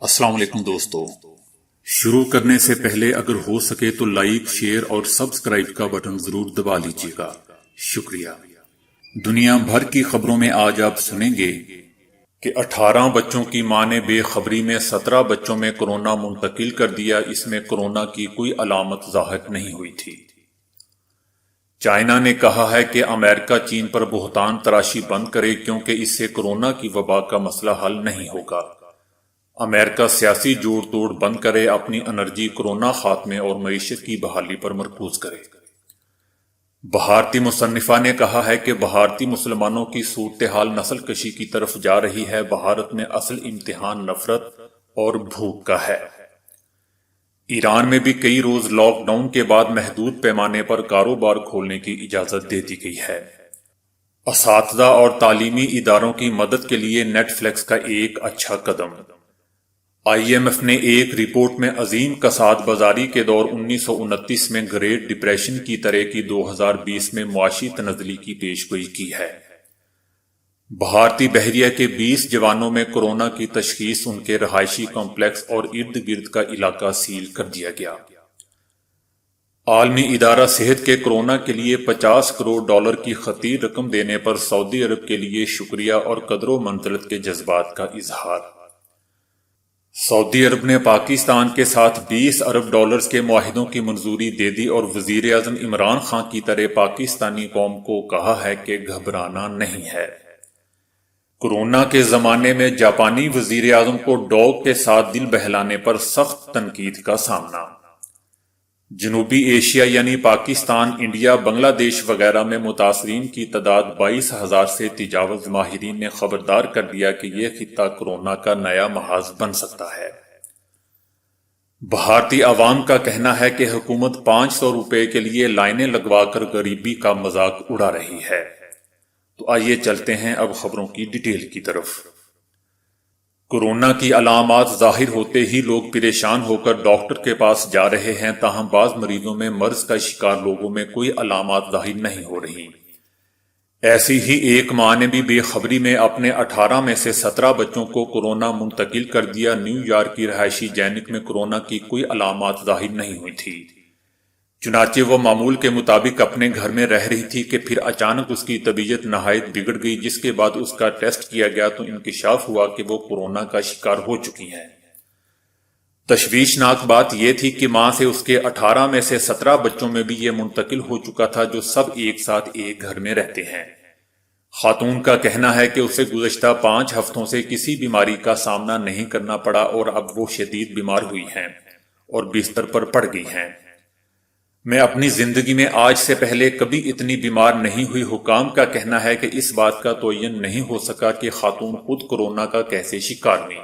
السلام علیکم دوستو، شروع کرنے سے پہلے اگر ہو سکے تو لائک، شیئر اور سبسکرائب کا بٹن ضرور دبا لیجیے گا، شکریہ۔ دنیا بھر کی خبروں میں آج آپ سنیں گے کہ 18 بچوں کی ماں نے بے خبری میں 17 بچوں میں کورونا منتقل کر دیا۔ اس میں کورونا کی کوئی علامت ظاہر نہیں ہوئی تھی۔ چائنا نے کہا ہے کہ امریکہ چین پر بہتان تراشی بند کرے کیونکہ اس سے کورونا کی وبا کا مسئلہ حل نہیں ہوگا۔ امریکہ سیاسی جوڑ توڑ بند کرے، اپنی انرجی کورونا خاتمے اور معیشت کی بحالی پر مرکوز کرے۔ بھارتی مصنفہ نے کہا ہے کہ بھارتی مسلمانوں کی صورتحال نسل کشی کی طرف جا رہی ہے۔ بھارت میں اصل امتحان نفرت اور بھوک کا ہے۔ ایران میں بھی کئی روز لاک ڈاؤن کے بعد محدود پیمانے پر کاروبار کھولنے کی اجازت دے دی گئی ہے۔ اساتذہ اور تعلیمی اداروں کی مدد کے لیے نیٹ فلکس کا ایک اچھا قدم۔ IMF نے ایک رپورٹ میں عظیم کساد بازاری کے دور 1929 میں گریٹ ڈپریشن کی طرح کی 2020 میں معاشی تنزلی کی پیشگوئی کی ہے۔ بھارتی بحریہ کے 20 جوانوں میں کورونا کی تشخیص، ان کے رہائشی کمپلیکس اور ارد گرد کا علاقہ سیل کر دیا گیا۔ عالمی ادارہ صحت کے کورونا کے لیے $50 کروڑ کی خطیر رقم دینے پر سعودی عرب کے لیے شکریہ اور قدر و منزلت کے جذبات کا اظہار۔ سعودی عرب نے پاکستان کے ساتھ $20 ارب کے معاہدوں کی منظوری دے دی اور وزیر اعظم عمران خان کی طرح پاکستانی قوم کو کہا ہے کہ گھبرانا نہیں ہے۔ کورونا کے زمانے میں جاپانی وزیر اعظم کو ڈاگ کے ساتھ دل بہلانے پر سخت تنقید کا سامنا۔ جنوبی ایشیا یعنی پاکستان، انڈیا، بنگلہ دیش وغیرہ میں متاثرین کی تعداد 22,000 سے تجاوز۔ ماہرین نے خبردار کر دیا کہ یہ خطہ کورونا کا نیا محاذ بن سکتا ہے۔ بھارتی عوام کا کہنا ہے کہ حکومت $500 کے لیے لائنیں لگوا کر غریبی کا مذاق اڑا رہی ہے۔ تو آئیے چلتے ہیں اب خبروں کی ڈیٹیل کی طرف۔ کورونا کی علامات ظاہر ہوتے ہی لوگ پریشان ہو کر ڈاکٹر کے پاس جا رہے ہیں، تاہم بعض مریضوں میں مرض کا شکار لوگوں میں کوئی علامات ظاہر نہیں ہو رہی۔ ایسی ہی ایک ماں نے بھی بے خبری میں اپنے 18 میں سے 17 بچوں کو کورونا منتقل کر دیا۔ نیو یارک کی رہائشی جینک میں کورونا کی کوئی علامات ظاہر نہیں ہوئی تھی، چنانچہ وہ معمول کے مطابق اپنے گھر میں رہ رہی تھی کہ پھر اچانک اس کی طبیعت نہایت بگڑ گئی، جس کے بعد اس کا ٹیسٹ کیا گیا تو انکشاف ہوا کہ وہ کورونا کا شکار ہو چکی ہیں۔ تشویشناک بات یہ تھی کہ ماں سے اس کے 18 میں سے 17 بچوں میں بھی یہ منتقل ہو چکا تھا، جو سب ایک ساتھ ایک گھر میں رہتے ہیں۔ خاتون کا کہنا ہے کہ اسے گزشتہ 5 ہفتوں سے کسی بیماری کا سامنا نہیں کرنا پڑا اور اب وہ شدید بیمار ہوئی ہیں اور بستر پر پڑ گئی ہیں۔ میں اپنی زندگی میں آج سے پہلے کبھی اتنی بیمار نہیں ہوئی۔ حکام کا کہنا ہے کہ اس بات کا تعین نہیں ہو سکا کہ خاتون خود کورونا کا کیسے شکار ہوئی۔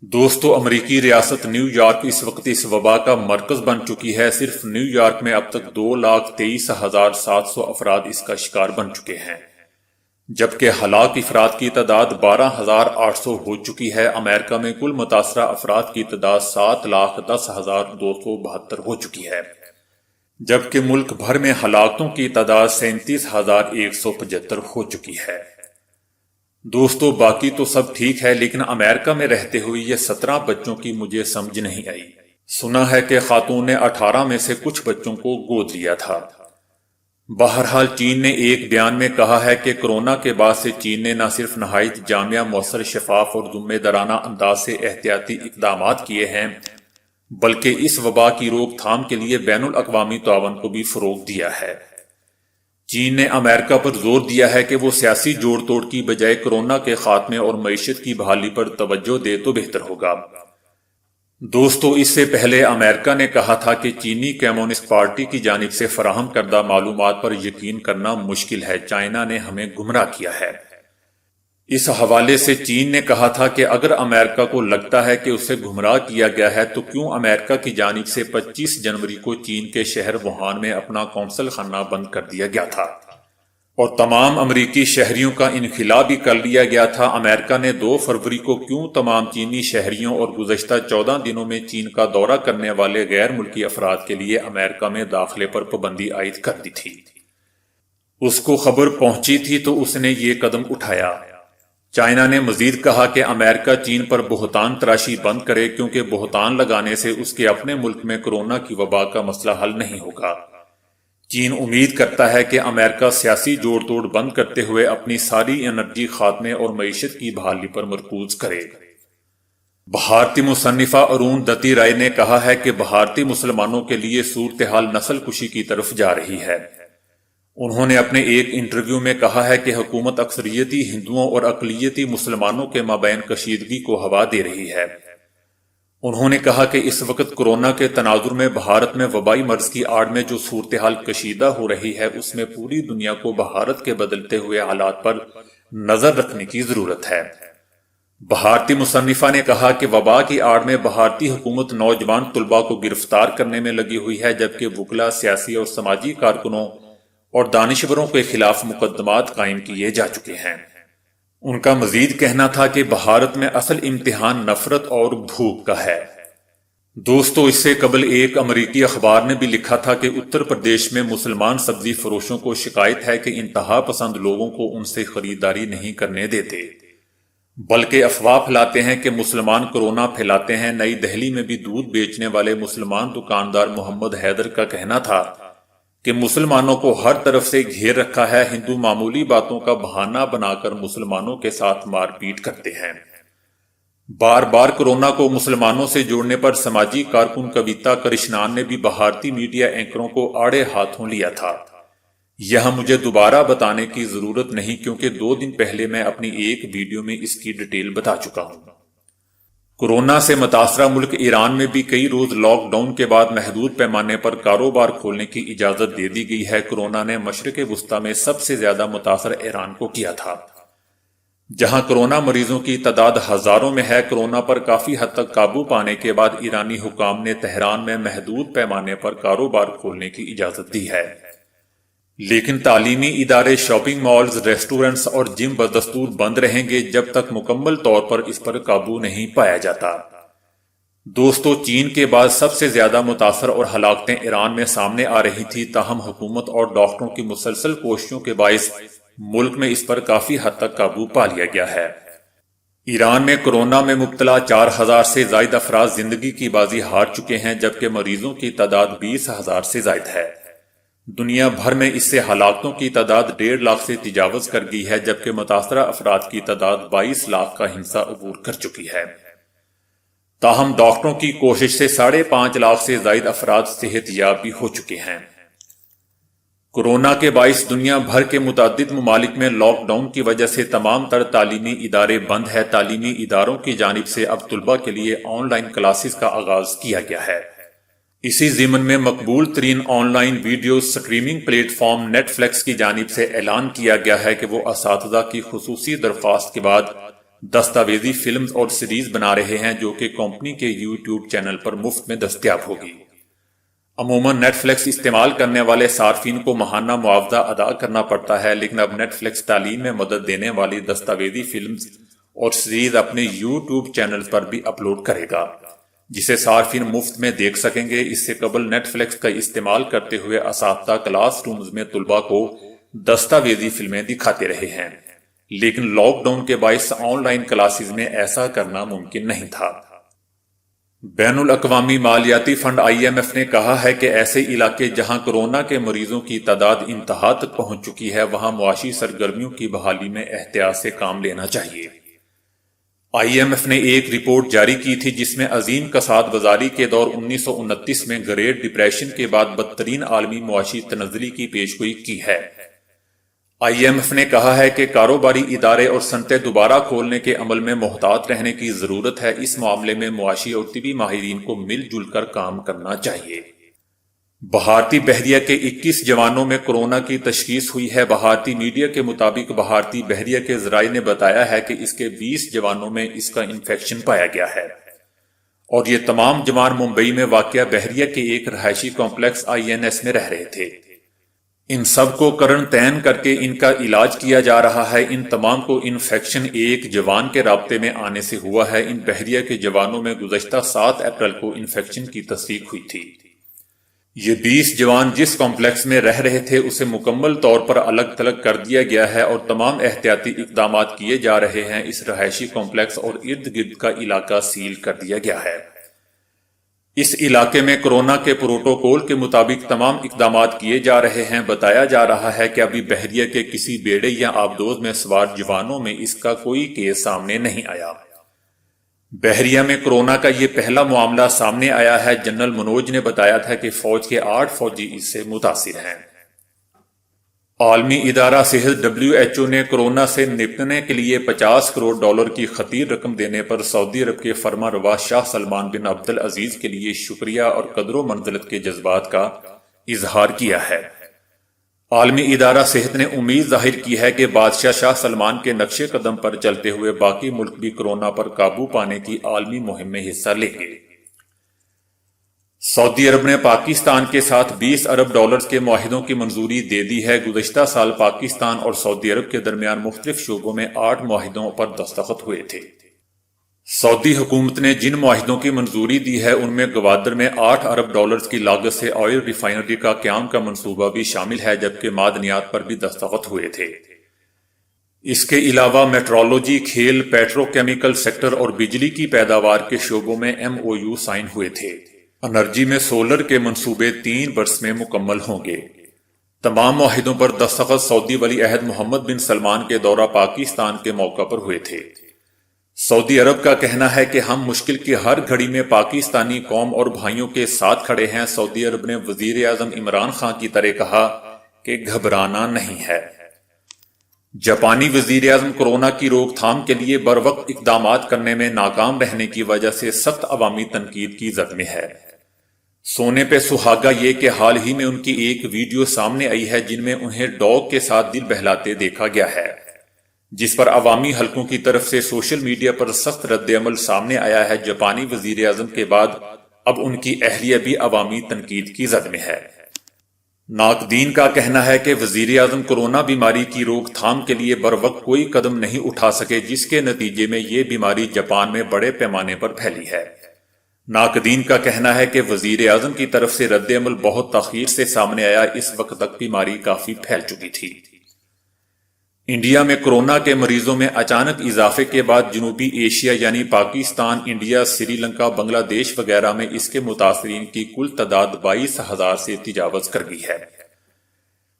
دوستو، امریکی ریاست نیو یارک اس وقت اس وبا کا مرکز بن چکی ہے۔ صرف نیو یارک میں اب تک 2,23,700 افراد اس کا شکار بن چکے ہیں، جبکہ ہلاک افراد کی تعداد 12,800 ہو چکی ہے۔ امریکہ میں کل متاثرہ افراد کی تعداد 7,10,272 ہو چکی ہے، جبکہ ملک بھر میں ہلاکتوں کی تعداد 37,175 ہو چکی ہے۔ دوستو، باقی تو سب ٹھیک ہے، لیکن امریکہ میں رہتے ہوئے یہ 17 بچوں کی مجھے سمجھ نہیں آئی۔ سنا ہے کہ خاتون نے 18 میں سے کچھ بچوں کو گود لیا تھا۔ بہرحال چین نے ایک بیان میں کہا ہے کہ کورونا کے بعد سے چین نے نہ صرف نہایت جامع، مؤثر، شفاف اور ذمہ دارانہ انداز سے احتیاطی اقدامات کیے ہیں، بلکہ اس وبا کی روک تھام کے لیے بین الاقوامی تعاون کو بھی فروغ دیا ہے۔ چین نے امریکہ پر زور دیا ہے کہ وہ سیاسی جوڑ توڑ کی بجائے کورونا کے خاتمے اور معیشت کی بحالی پر توجہ دے تو بہتر ہوگا۔ دوستو، اس سے پہلے امریکہ نے کہا تھا کہ چینی کمیونسٹ پارٹی کی جانب سے فراہم کردہ معلومات پر یقین کرنا مشکل ہے، چائنا نے ہمیں گمراہ کیا ہے۔ اس حوالے سے چین نے کہا تھا کہ اگر امریکہ کو لگتا ہے کہ اسے گمراہ کیا گیا ہے تو کیوں امریکہ کی جانب سے 25 جنوری کو چین کے شہر ووہان میں اپنا قونصل خانہ بند کر دیا گیا تھا اور تمام امریکی شہریوں کا انخلا بھی کر لیا گیا تھا۔ امریکہ نے 2 فروری کو کیوں تمام چینی شہریوں اور گزشتہ 14 دنوں میں چین کا دورہ کرنے والے غیر ملکی افراد کے لیے امریکہ میں داخلے پر پابندی عائد کر دی تھی؟ اس کو خبر پہنچی تھی تو اس نے یہ قدم اٹھایا۔ چائنا نے مزید کہا کہ امریکہ چین پر بہتان تراشی بند کرے کیونکہ بہتان لگانے سے اس کے اپنے ملک میں کورونا کی وبا کا مسئلہ حل نہیں ہوگا۔ چین امید کرتا ہے کہ امریکہ سیاسی جوڑ توڑ بند کرتے ہوئے اپنی ساری انرجی خاتمے اور معیشت کی بحالی پر مرکوز کرے۔ بھارتی مصنفہ ارون دتی رائے نے کہا ہے کہ بھارتی مسلمانوں کے لیے صورتحال نسل کشی کی طرف جا رہی ہے۔ انہوں نے اپنے ایک انٹرویو میں کہا ہے کہ حکومت اکثریتی ہندوؤں اور اقلیتی مسلمانوں کے مابین کشیدگی کو ہوا دے رہی ہے۔ انہوں نے کہا کہ اس وقت کورونا کے تناظر میں بھارت میں وبائی مرض کی آڑ میں جو صورتحال کشیدہ ہو رہی ہے اس میں پوری دنیا کو بھارت کے بدلتے ہوئے حالات پر نظر رکھنے کی ضرورت ہے۔ بھارتی مصنفہ نے کہا کہ وبا کی آڑ میں بھارتی حکومت نوجوان طلباء کو گرفتار کرنے میں لگی ہوئی ہے، جبکہ وکلاء، سیاسی اور سماجی کارکنوں اور دانشوروں کے خلاف مقدمات قائم کیے جا چکے ہیں۔ ان کا مزید کہنا تھا کہ بھارت میں اصل امتحان نفرت اور بھوک کا ہے۔ دوستو، اس سے قبل ایک امریکی اخبار نے بھی لکھا تھا کہ اتر پردیش میں مسلمان سبزی فروشوں کو شکایت ہے کہ انتہا پسند لوگوں کو ان سے خریداری نہیں کرنے دیتے، بلکہ افواہ پھیلاتے ہیں کہ مسلمان کورونا پھیلاتے ہیں۔ نئی دہلی میں بھی دودھ بیچنے والے مسلمان دکاندار محمد حیدر کا کہنا تھا کہ مسلمانوں کو ہر طرف سے گھیر رکھا ہے، ہندو معمولی باتوں کا بہانہ بنا کر مسلمانوں کے ساتھ مار پیٹ کرتے ہیں۔ بار بار کورونا کو مسلمانوں سے جوڑنے پر سماجی کارکن کویتا کرشنان نے بھی بھارتی میڈیا اینکروں کو آڑے ہاتھوں لیا تھا۔ یہاں مجھے دوبارہ بتانے کی ضرورت نہیں کیونکہ 2 دن پہلے میں اپنی ایک ویڈیو میں اس کی ڈیٹیل بتا چکا ہوں۔ کورونا سے متاثرہ ملک ایران میں بھی کئی روز لاک ڈاؤن کے بعد محدود پیمانے پر کاروبار کھولنے کی اجازت دے دی گئی ہے۔ کورونا نے مشرق وسطی میں سب سے زیادہ متاثر ایران کو کیا تھا، جہاں کورونا مریضوں کی تعداد ہزاروں میں ہے۔ کورونا پر کافی حد تک قابو پانے کے بعد ایرانی حکام نے تہران میں محدود پیمانے پر کاروبار کھولنے کی اجازت دی ہے، لیکن تعلیمی ادارے، شاپنگ مالز، ریسٹورنٹس اور جم بدستور بند رہیں گے جب تک مکمل طور پر اس پر قابو نہیں پایا جاتا۔ دوستو، چین کے بعد سب سے زیادہ متاثر اور ہلاکتیں ایران میں سامنے آ رہی تھی، تاہم حکومت اور ڈاکٹروں کی مسلسل کوششوں کے باعث ملک میں اس پر کافی حد تک قابو پا لیا گیا ہے۔ ایران میں کورونا میں مبتلا 4000 سے زائد افراد زندگی کی بازی ہار چکے ہیں، جبکہ مریضوں کی تعداد 20,000 سے زائد ہے۔ دنیا بھر میں اس سے ہلاکتوں کی تعداد 1.5 لاکھ سے تجاوز کر گئی ہے، جبکہ متاثرہ افراد کی تعداد 22 لاکھ کا ہنسا عبور کر چکی ہے۔ تاہم ڈاکٹروں کی کوشش سے 5.5 لاکھ سے زائد افراد صحت یاب بھی ہو چکے ہیں۔ کورونا کے باعث دنیا بھر کے متعدد ممالک میں لاک ڈاؤن کی وجہ سے تمام تر تعلیمی ادارے بند ہیں۔ تعلیمی اداروں کی جانب سے اب طلباء کے لیے آن لائن کلاسز کا آغاز کیا گیا ہے۔ اسی ضمن میں مقبول ترین online video streaming platform Netflix کی جانب سے اعلان کیا گیا ہے کہ وہ اساتذہ کی خصوصی درخواست کے بعد دستاویزی فلمز اور سیریز بنا رہے ہیں جو کہ کمپنی کے یوٹیوب چینل پر مفت میں دستیاب ہوگی۔ عموماً نیٹ فلیکس استعمال کرنے والے صارفین کو ماہانہ معاوضہ ادا کرنا پڑتا ہے، لیکن اب نیٹ فلیکس تعلیم میں مدد دینے والی دستاویزی فلمز اور سیریز اپنے یوٹیوب چینل پر بھی اپلوڈ کرے گا، جسے صارفین مفت میں دیکھ سکیں گے۔ اس سے قبل نیٹ فلیکس کا استعمال کرتے ہوئے اساتذہ کلاس رومز میں طلباء کو دستاویزی فلمیں دکھاتے رہے ہیں، لیکن لاک ڈاؤن کے باعث آن لائن کلاسز میں ایسا کرنا ممکن نہیں تھا۔ بین الاقوامی مالیاتی فنڈ IMF نے کہا ہے کہ ایسے علاقے جہاں کورونا کے مریضوں کی تعداد انتہا تک پہنچ چکی ہے وہاں معاشی سرگرمیوں کی بحالی میں احتیاط سے کام لینا چاہیے۔ IMF نے ایک رپورٹ جاری کی تھی جس میں عظیم کساد بازاری کے دور 1929 میں گریٹ ڈپریشن کے بعد بدترین عالمی معاشی تنزلی کی پیشگوئی کی ہے۔ IMF نے کہا ہے کہ کاروباری ادارے اور صنعتیں دوبارہ کھولنے کے عمل میں محتاط رہنے کی ضرورت ہے۔ اس معاملے میں معاشی اور طبی ماہرین کو مل جل کر کام کرنا چاہیے۔ بھارتی بحریہ کے 21 جوانوں میں کورونا کی تشخیص ہوئی ہے۔ بھارتی میڈیا کے مطابق بھارتی بحریہ کے ذرائع نے بتایا ہے کہ اس کے 20 جوانوں میں اس کا انفیکشن پایا گیا ہے، اور یہ تمام جوان ممبئی میں واقع بحریہ کے ایک رہائشی کمپلیکس INS میں رہ رہے تھے۔ ان سب کو کرنٹین کر کے ان کا علاج کیا جا رہا ہے۔ ان تمام کو انفیکشن ایک جوان کے رابطے میں آنے سے ہوا ہے۔ ان بحریہ کے جوانوں میں گزشتہ 7 اپریل کو انفیکشن کی تصدیق ہوئی تھی۔ یہ 20 جوان جس کمپلیکس میں رہ رہے تھے اسے مکمل طور پر الگ تھلگ کر دیا گیا ہے اور تمام احتیاطی اقدامات کیے جا رہے ہیں۔ اس رہائشی کمپلیکس اور ارد گرد کا علاقہ سیل کر دیا گیا ہے۔ اس علاقے میں کورونا کے پروٹوکول کے مطابق تمام اقدامات کیے جا رہے ہیں۔ بتایا جا رہا ہے کہ ابھی بحریہ کے کسی بیڑے یا آبدوز میں سوار جوانوں میں اس کا کوئی کیس سامنے نہیں آیا۔ بحریہ میں کورونا کا یہ پہلا معاملہ سامنے آیا ہے۔ جنرل منوج نے بتایا تھا کہ فوج کے 8 فوجی اس سے متاثر ہیں۔ عالمی ادارہ صحت WHO نے کورونا سے نپٹنے کے لیے $50 کروڑ کی خطیر رقم دینے پر سعودی عرب کے فرما روا شاہ سلمان بن عبد العزیز کے لیے شکریہ اور قدر و منزلت کے جذبات کا اظہار کیا ہے۔ عالمی ادارہ صحت نے امید ظاہر کی ہے کہ بادشاہ شاہ سلمان کے نقش قدم پر چلتے ہوئے باقی ملک بھی کورونا پر قابو پانے کی عالمی مہم میں حصہ لیں گے۔ سعودی عرب نے پاکستان کے ساتھ $20 ارب کے معاہدوں کی منظوری دے دی ہے۔ گزشتہ سال پاکستان اور سعودی عرب کے درمیان مختلف شعبوں میں 8 معاہدوں پر دستخط ہوئے تھے۔ سعودی حکومت نے جن معاہدوں کی منظوری دی ہے ان میں گوادر میں $8 ارب کی لاگت سے آئل ریفائنری کا قیام کا منصوبہ بھی شامل ہے، جبکہ معدنیات پر بھی دستخط ہوئے تھے۔ اس کے علاوہ میٹرولوجی، کھیل، پیٹرو کیمیکل سیکٹر اور بجلی کی پیداوار کے شعبوں میں MOU سائن ہوئے تھے۔ انرجی میں سولر کے منصوبے 3 برس میں مکمل ہوں گے۔ تمام معاہدوں پر دستخط سعودی ولی عہد محمد بن سلمان کے دورہ پاکستان کے موقع پر ہوئے تھے۔ سعودی عرب کا کہنا ہے کہ ہم مشکل کی ہر گھڑی میں پاکستانی قوم اور بھائیوں کے ساتھ کھڑے ہیں۔ سعودی عرب نے وزیر اعظم عمران خان کی طرح کہا کہ گھبرانا نہیں ہے۔ جاپانی وزیر اعظم کورونا کی روک تھام کے لیے بروقت اقدامات کرنے میں ناکام رہنے کی وجہ سے سخت عوامی تنقید کی زد میں ہے۔ سونے پہ سہاگا یہ کہ حال ہی میں ان کی ایک ویڈیو سامنے آئی ہے جن میں انہیں ڈاگ کے ساتھ دل بہلاتے دیکھا گیا ہے، جس پر عوامی حلقوں کی طرف سے سوشل میڈیا پر سخت رد عمل سامنے آیا ہے۔ جاپانی وزیر اعظم کے بعد اب ان کی اہلیہ بھی عوامی تنقید کی زد میں ہے۔ ناقدین کا کہنا ہے کہ وزیر اعظم کورونا بیماری کی روک تھام کے لیے بروقت کوئی قدم نہیں اٹھا سکے، جس کے نتیجے میں یہ بیماری جاپان میں بڑے پیمانے پر پھیلی ہے۔ ناقدین کا کہنا ہے کہ وزیر اعظم کی طرف سے رد عمل بہت تاخیر سے سامنے آیا، اس وقت تک بیماری کافی پھیل چکی تھی۔ انڈیا میں کورونا کے مریضوں میں اچانک اضافے کے بعد جنوبی ایشیا یعنی پاکستان، انڈیا، سری لنکا، بنگلہ دیش وغیرہ میں اس کے متاثرین کی کل تعداد 22,000 سے تجاوز کر گئی ہے۔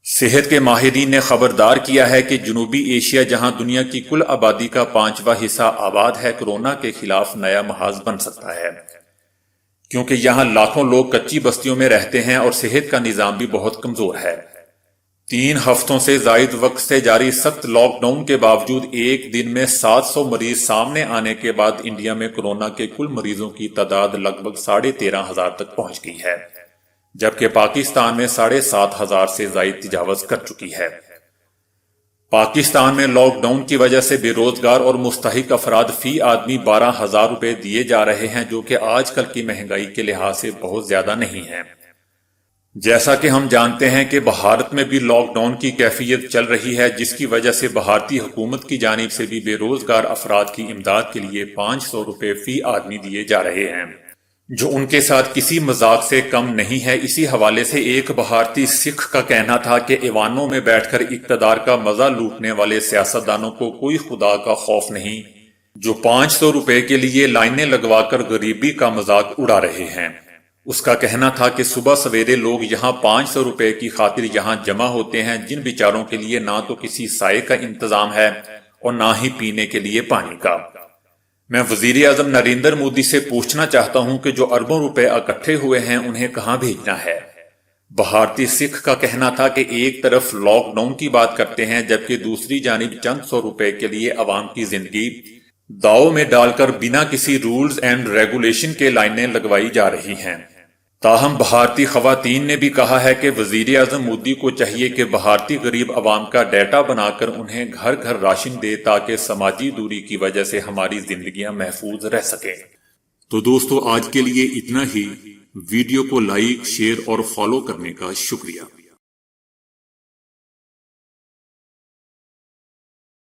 صحت کے ماہرین نے خبردار کیا ہے کہ جنوبی ایشیا، جہاں دنیا کی کل آبادی کا 5واں حصہ آباد ہے، کورونا کے خلاف نیا محاذ بن سکتا ہے، کیونکہ یہاں لاکھوں لوگ کچی بستیوں میں رہتے ہیں اور صحت کا نظام بھی بہت کمزور ہے۔ 3 ہفتوں سے زائد وقت سے جاری سخت لاک ڈاؤن کے باوجود ایک دن میں 700 مریض سامنے آنے کے بعد انڈیا میں کورونا کے کل مریضوں کی تعداد لگ بھگ 13,500 تک پہنچ گئی ہے، جبکہ پاکستان میں 7,500 سے زائد تجاوز کر چکی ہے۔ پاکستان میں لاک ڈاؤن کی وجہ سے بے روزگار اور مستحق افراد فی آدمی 12,000 روپے دیے جا رہے ہیں، جو کہ آج کل کی مہنگائی کے لحاظ سے بہت زیادہ نہیں ہے۔ جیسا کہ ہم جانتے ہیں کہ بھارت میں بھی لاک ڈاؤن کی کیفیت چل رہی ہے، جس کی وجہ سے بھارتی حکومت کی جانب سے بھی بے روزگار افراد کی امداد کے لیے 500 روپے فی آدمی دیے جا رہے ہیں، جو ان کے ساتھ کسی مذاق سے کم نہیں ہے۔ اسی حوالے سے ایک بھارتی سکھ کا کہنا تھا کہ ایوانوں میں بیٹھ کر اقتدار کا مزہ لوٹنے والے سیاستدانوں کو کوئی خدا کا خوف نہیں، جو 500 روپے کے لیے لائنیں لگوا کر غریبی کا مذاق اڑا رہے ہیں۔ اس کا کہنا تھا کہ صبح سویرے لوگ یہاں 500 روپے کی خاطر یہاں جمع ہوتے ہیں، جن بیچاروں کے لیے نہ تو کسی سائے کا انتظام ہے اور نہ ہی پینے کے لیے پانی کا۔ میں وزیر اعظم نریندر مودی سے پوچھنا چاہتا ہوں کہ جو اربوں روپے اکٹھے ہوئے ہیں انہیں کہاں بھیجنا ہے؟ بھارتی سکھ کا کہنا تھا کہ ایک طرف لاک ڈاؤن کی بات کرتے ہیں، جبکہ دوسری جانب چند سو روپے کے لیے عوام کی زندگی داؤ میں ڈال کر بنا کسی رولز اینڈ ریگولیشن کے لائنیں لگوائی جا رہی ہیں۔ تاہم بھارتی خواتین نے بھی کہا ہے کہ وزیر اعظم مودی کو چاہیے کہ بھارتی غریب عوام کا ڈیٹا بنا کر انہیں گھر گھر راشن دے، تاکہ سماجی دوری کی وجہ سے ہماری زندگیاں محفوظ رہ سکیں۔ تو دوستو، آج کے لیے اتنا ہی۔ ویڈیو کو لائک، شیئر اور فالو کرنے کا شکریہ۔